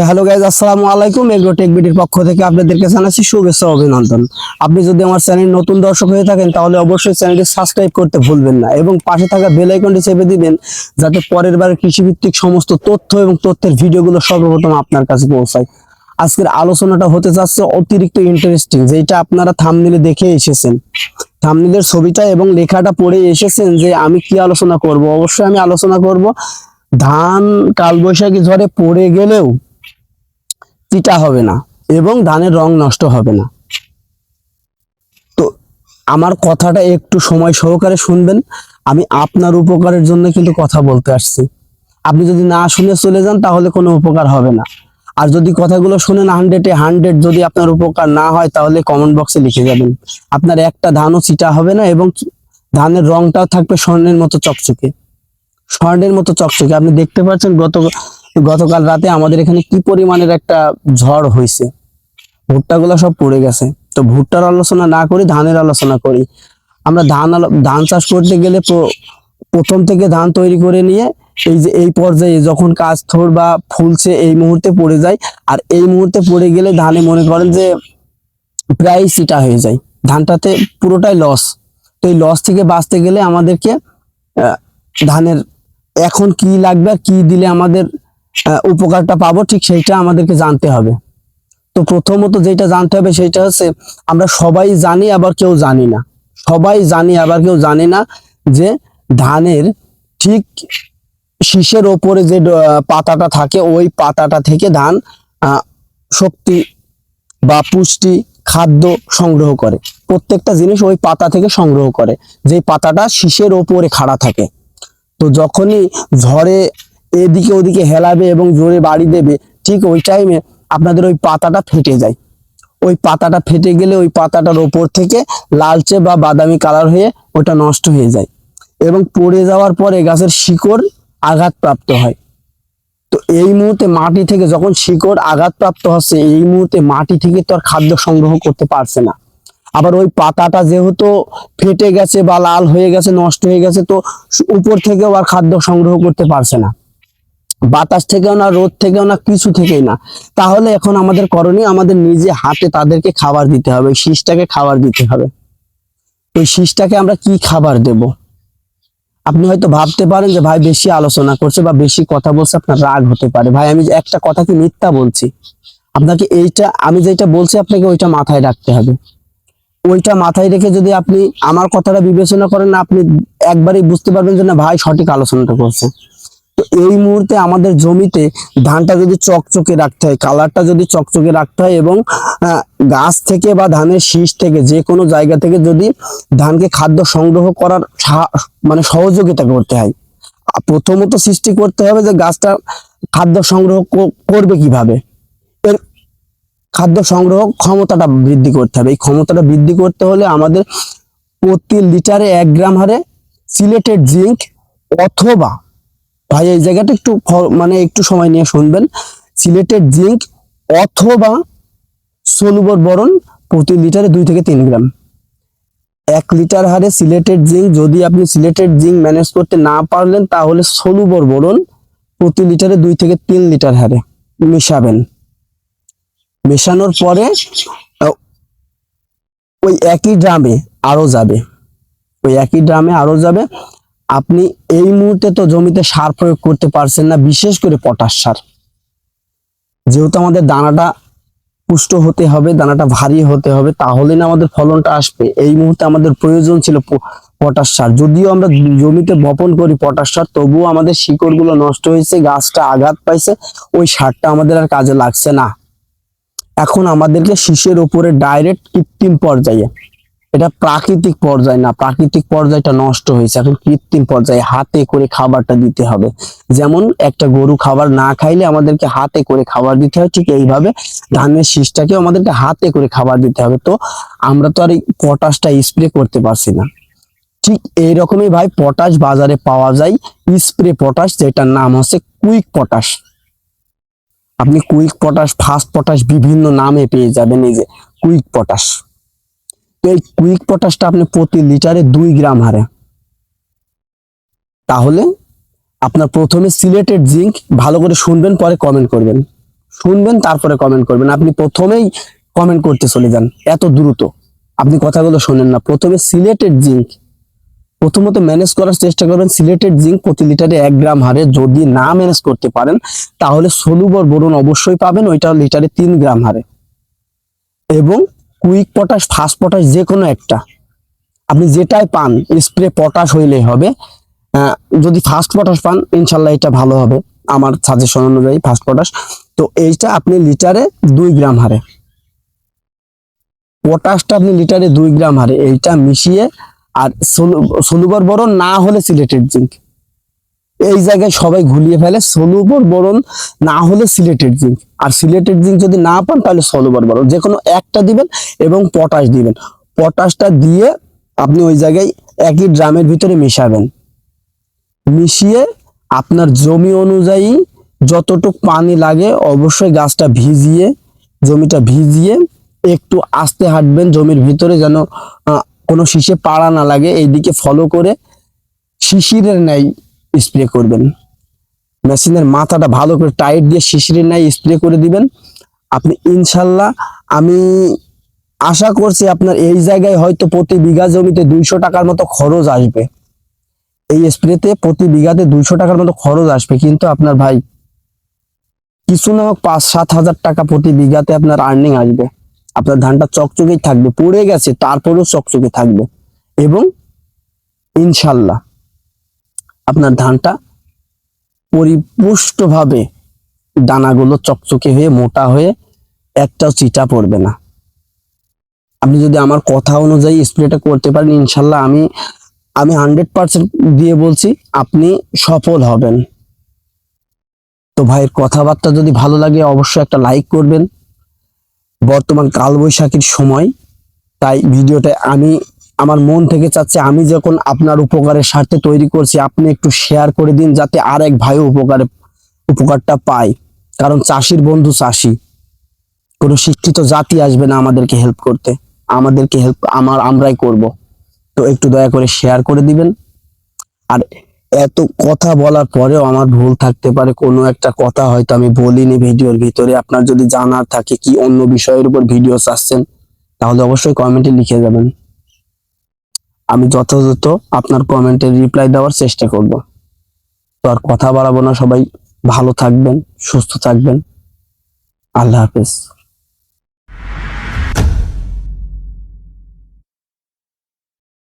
Hello guys, আসসালামু আলাইকুম। Agrotech বিডির পক্ষ থেকে আপনাদেরকে জানাচ্ছি শুভেচ্ছা ও অভিনন্দন। আপনি যদি আমার চ্যানেল নতুন দর্শক হয়ে থাকেন তাহলে অবশ্যই চ্যানেলটি সাবস্ক্রাইব করতে ভুলবেন না এবং পাশে থাকা বেল আইকনটি চেপে দিবেন, যাতে পরের বার কৃষিভিত্তিক সমস্ত তথ্য এবং তথ্যের ভিডিওগুলো সর্বপ্রথম আপনার কাছে পৌঁছায়। আজকের আলোচনাটা হতে যাচ্ছে অতিরিক্ত ইন্টারেস্টিং, যেটা আপনারা থাম্বনেইলে দেখে এসেছেন। থাম্বনেইলের ছবিটা এবং লেখাটা পড়ে এসেছেন যে আমি কি আলোচনা করব। অবশ্যই আমি আলোচনা করব ধান কালবৈশাখী ঝড়ে পড়ে গেলেও চিটা হবে না এবং ধানের রং নষ্ট হবে না। তো আমার কথাটা একটু সময় সহকারে শুনবেন। আমি আপনার উপকারের জন্য কিন্তু কথা বলতে আসছি। আপনি যদি না শুনে চলে যান তাহলে কোনো উপকার হবে না। আর যদি কথাগুলো শুনেন 100-এ 100, যদি আপনার উপকার না হয় তাহলে কমেন্ট বক্সে লিখে যাবেন। আপনার একটা ধানও চিটা হবে না এবং ধানের রংটাও থাকবে স্বর্ণের মতো চকচকে। স্বর্ণের মতো চকচকে। আপনি দেখতে পাচ্ছেন গতকাল রাতে আমাদের এখানে কি পরিমাণের একটা ঝড় হয়েছে। ভুট্টাগুলো সব পড়ে গেছে। তো ভুট্টার আলোচনা না করি, ধানের আলোচনা করি। আমরা ধান চাষ করতে গেলে প্রথম থেকে ধান তৈরি করে নিয়ে এই যে এই পর্যায়ে যখন কাজ থোর বা ফুলছে এই মুহূর্তে পড়ে যায়, আর এই মুহূর্তে পড়ে গেলে ধানে মনে করেন যে প্রায় চিটা হয়ে যায়, ধানটাতে পুরোটাই লস। তো এই লস থেকে বাঁচতে গেলে আমাদেরকে ধানের এখন কি লাগবে আর কি দিলে আমাদের উপকারটা পাবো, ঠিক সেইটা আমাদেরকে জানতে হবে। তো প্রথমত যেটা জানতে হবে সেটা হচ্ছে, আমরা সবাই জানি আবার কেউ জানি না, সবাই জানি আবার কেউ জানি না যে ধানের ঠিক শীষের ওপরে যে পাতাটা থাকে ওই পাতাটা থেকে ধান শক্তি বা পুষ্টি খাদ্য সংগ্রহ করে। প্রত্যেকটা জিনিস ওই পাতা থেকে সংগ্রহ করে, যে পাতাটা শীষের ওপরে খাড়া থাকে। তো যখনই ঝড়ে এদিকে ওদিকে হেলাবে এবং জোরে বাড়ি দেবে, ঠিক ওই টাইমে আপনাদের ওই পাতাটা ফেটে যায়। ওই পাতাটা ফেটে গেলে ওই পাতাটার ওপর থেকে লালচে বা বাদামি কালার হয়ে ওটা নষ্ট হয়ে যায় এবং পড়ে যাওয়ার পরে গাছের শিকড় আঘাতপ্রাপ্ত হয়। তো এই মুহূর্তে মাটি থেকে যখন শিকড় আঘাতপ্রাপ্ত হচ্ছে, এই মুহূর্তে মাটি থেকে তো আর খাদ্য সংগ্রহ করতে পারছে না। আবার ওই পাতাটা যেহেতু ফেটে গেছে বা লাল হয়ে গেছে, নষ্ট হয়ে গেছে, তো উপর থেকেও আর খাদ্য সংগ্রহ করতে পারছে না, বাতাস থেকেও না, রোদ থেকেও না, কিছু থেকেই না। তাহলে এখন আমাদের করণীয়, আমাদের নিজে হাতে তাদেরকে খাবার দিতে হবে, ওই শীষটাকে খাবার দিতে হবে। ওই শীষটাকে আমরা কি খাবার দেব? আপনি হয়তো ভাবতে পারেন যে ভাই বেশি আলোচনা করছে বা বেশি কথা বলছে, আপনার রাগ হতে পারে। ভাই আমি একটা কথা কি মিথ্যা বলছি? আপনাকে এইটা আমি যেটা বলছি আপনাকে ওইটা মাথায় রাখতে হবে। ওইটা মাথায় রেখে যদি আপনি আমার কথাটা বিবেচনা করেন না, আপনি একবারই বুঝতে পারবেন যে না ভাই সঠিক আলোচনাটা করছে। তো এই মুহূর্তে আমাদের জমিতে ধানটা যদি চকচকে রাখতে হয়, কালারটা যদি চকচকে রাখতে হয় এবং গাছ থেকে বা ধানের শীষ থেকে যে কোনো জায়গা থেকে যদি ধানকে খাদ্য সংগ্রহ করার মানে সহযোগিতা করতে হয়, প্রথমত সৃষ্টি করতে হবে যে গাছটা খাদ্য সংগ্রহ করবে কিভাবে। এর খাদ্য সংগ্রহ ক্ষমতাটা বৃদ্ধি করতে হবে। এই ক্ষমতাটা বৃদ্ধি করতে হলে আমাদের প্রতি লিটারে 1 গ্রাম হারে সিলেটেড জিঙ্ক, অথবা ভাই এই জায়গাটা একটু মানে একটু সময় নিয়ে শুনবেন, সিলেটেড জিঙ্ক অথবা সলুবর বোরন প্রতি লিটারে 2 থেকে 3 গ্রাম। 1 লিটার হারে সিলেটেড জিঙ্ক, যদি আপনি সিলেটেড জিঙ্ক ম্যানেজ করতে না পারলেন তাহলে সলুবর বোরন প্রতি লিটারে 2 থেকে 3 লিটার হারে মেশাবেন। মেশানোর পরে ওই একই ড্রামে আরো যাবে, ওই একই ড্রামে আরো যাবে। আপনি এই মুহূর্তে তো জমিতে সার প্রয়োগ করতে পারছেন না, বিশেষ করে পটাশ সার। যেহেতু আমাদের দানাটা পুষ্ট হতে হবে, দানাটা ভারী হতে হবে, তাহলে না আমাদের ফলনটা আসবে। এই মুহূর্তে আমাদের প্রয়োজন ছিল পটাশ সার। যদিও আমরা জমিতে বপন করি পটাশ সার, তবুও আমাদের শিকড়গুলো নষ্ট হয়েছে, গাছটা আঘাত পাইছে, ওই সারটা আমাদের আর কাজে লাগছে না। এখন আমাদেরকে শীষের উপরে ডাইরেক্ট কৃত্রিম পর্যায়ে, এটা প্রাকৃতিক পর্যায় না, প্রাকৃতিক পর্যায়টা নষ্ট হয়েছে, এখন কৃত্রিম পর্যায়ে হাতে করে খাবারটা দিতে হবে। যেমন একটা গরু খাবার না খাইলে আমাদেরকে হাতে করে খাবার দিতে হয়, ঠিক এইভাবে ধানের শীষটাকে আমাদেরকে হাতে করে খাবার দিতে হবে। তো আমরা তো আর এই পটাশটা স্প্রে করতে পারছি না। ঠিক এইরকমই ভাই পটাশ বাজারে পাওয়া যায়, স্প্রে পটাশ, যেটার নাম হচ্ছে কুইক পটাশ। আপনি কুইক পটাশ, ফাস্ট পটাশ বিভিন্ন নামে পেয়ে যাবেন। এই যে কুইক পটাশ, এই কুইক পটাশটা আপনি প্রতি লিটারে 2 গ্রাম হারে, তাহলে আপনার প্রথমে সিলেটেড জিঙ্ক, ভালো করে শুনবেন পরে কমেন্ট করবেন, শুনবেন তারপরে কমেন্ট করবেন। আপনি প্রথমেই কমেন্ট করতে চলে যান, এত দ্রুত আপনি কথাগুলো শোনেন না। প্রথমে সিলেটেড জিঙ্ক প্রথমত ম্যানেজ করার চেষ্টা করবেন। সিলেটেড জিঙ্ক প্রতি লিটারে 1 গ্রাম হারে, যদি না ম্যানেজ করতে পারেন তাহলে সলুবর বোরন অবশ্যই পাবেন, ওইটা লিটারে 3 গ্রাম হারে। এবং কুইক পটাশ, ফাস্ট পটাশ, যে কোনো একটা আপনি যেটাই পান, স্প্রে পটাশ হইলেই হবে। যদি ফাস্ট পটাশ পান ইনশাল্লাহ এটা ভালো হবে আমার সাজেশন অনুযায়ী, ফাস্ট পটাশ। তো এইটা আপনি লিটারে 2 গ্রাম হারে, পটাশটা আপনি লিটারে 2 গ্রাম হারে এইটা মিশিয়ে, আর সলুবর বোরন না হলে সিলেটেড জিঙ্ক, এই জায়গায় সবাই ঘুরিয়ে ফেলে। সলুবর বোরন না হলে সিলেটেড জিঙ্ক, আর সিলেটেড জিঙ্ক যদি না পান তাহলে সলুবর বোরন, যে কোনো একটা দিবেন এবং পটাশ দিবেন। পটাশটা দিয়ে আপনি ওই জায়গায় একই ড্রামের ভিতরে মিশাবেন, মিশিয়ে আপনার জমি অনুযায়ী যতটুক পানি লাগে অবশ্যই গাছটা ভিজিয়ে, জমিটা ভিজিয়ে একটু আস্তে হাঁটবেন জমির ভিতরে, যেন কোনো শীষে পাড়া না লাগে। এইদিকে ফলো করে শিশিরের ন্যায় স্প্রে করবেন। মেশিনের মাথাটা ভালো করে টাইট দিয়ে শিশিরের ন্যায় স্প্রে করে দিবেন আপনি। ইনশাল্লাহ আমি আশা করছি আপনার এই জায়গায় হয়তো প্রতি বিঘা জমিতে 200 টাকার মতো খরচ আসবে। এই স্প্রেতে প্রতি বিঘাতে 200 টাকার মতো খরচ আসবে, কিন্তু আপনার ভাই কিছু না হোক 5-7 হাজার টাকা প্রতি বিঘাতে আপনার আর্নিং আসবে। আপনার ধানটা চকচকেই থাকবে, পড়ে গেছে তারপরেও চকচকে থাকবে, এবং ইনশাল্লাহ আপনার ধানটা পরিপুষ্টভাবে দানাগুলো চকচকে হয়ে মোটা হয়ে একটাও চিটা পড়বে না। আপনি যদি আমার কথা অনুযায়ী স্প্রেটা করতে পারেন ইনশাল্লাহ আমি 100% দিয়ে বলছি আপনি সফল হবেন। তো ভাইয়ের কথাবার্তা যদি ভালো লাগে অবশ্যই একটা লাইক করবেন। বর্তমান কালবৈশাখীর সময়, তাই ভিডিওটা আমি আমার মন থেকে চাচ্ছি, আমি যখন আপনার উপকারের স্বার্থে তৈরি করছি আপনি একটু শেয়ার করে দিন, যাতে আরেক ভাই উপকারটা পায়। কারণ চাষির বন্ধু চাষি, কোনো শিক্ষিত জাতি আসবে না আমাদেরকে হেল্প করতে, আমাদেরকে হেল্প আমরাই করব। তো একটু দয়া করে শেয়ার করে দিবেন। আর এত কথা বলার পরেও আমার ভুল থাকতে পারে, কোনো একটা কথা হয়তো আমি বলিনি ভিডিওর ভিতরে। আপনার যদি জানার থাকে কি অন্য বিষয়ের উপর ভিডিও চাচ্ছেন তাহলে অবশ্যই কমেন্টে লিখে যাবেন, আমি যথাযথ আপনার কমেন্টের রিপ্লাই দেওয়ার চেষ্টা করব। তো আর কথা বাড়াবো না, সবাই ভালো থাকবেন, সুস্থ থাকবেন, আল্লাহ হাফেজ।